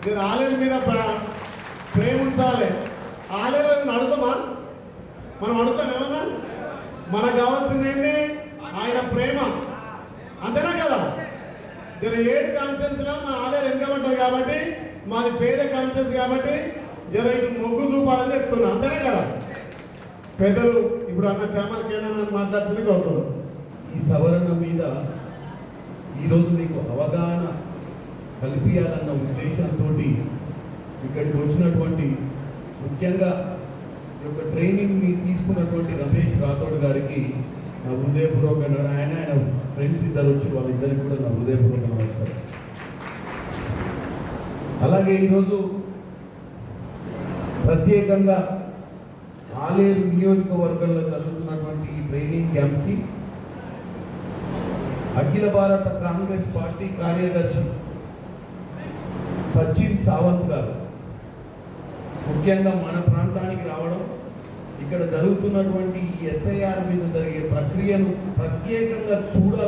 నేను ఆలయం మీద ప్రేమ ఉంచాలి. ఆలయాలను అడుగుతామా? మనం అడుగుతాం ఏమన్నా? మనకు కావాల్సింది ఏంటి? ఆయన ప్రేమ, అంతేనా కదా? జర 7 కాన్ఫరెన్స్లో మా ఆలయాలు వెనకబడ్డారు కాబట్టి, మాది పేద కాన్ఫరెన్స్ కాబట్టి జర ఇటు మొగ్గు చూపాలని చెప్తున్నా, అంతేనా కదా? పెద్దలు ఇప్పుడు అన్న చామర్కేనా మాట్లాడుతుంది గౌరవం. ఈ సవరణ మీద ఈరోజు మీకు అవగాహన కల్పించాలన్న ఉద్దేశంతో ఇక్కడికి వచ్చినటువంటి ముఖ్యంగా ఈ యొక్క ట్రైనింగ్ తీసుకున్నటువంటి రమేష్ రాథోడ్ గారికి నా హృదయపూర్వక, ఆయన ఫ్రెండ్స్ ఇద్దరు వచ్చి వాళ్ళిద్దరికి కూడా నా హృదయపూర్వక నమస్కారం. అలాగే ఈరోజు ప్రత్యేకంగా ఆలేరు నియోజకవర్గంలో జరుగుతున్నటువంటి ఈ ట్రైనింగ్ క్యాంప్కి అఖిల భారత కాంగ్రెస్ పార్టీ కార్యదర్శి సచిన్ సావంత్ గారు ముఖ్యంగా మన ప్రాంతానికి రావడం, ఇక్కడ జరుగుతున్నటువంటి ఈ SIR మీద జరిగే ప్రక్రియను ప్రత్యేకంగా చూడాలి.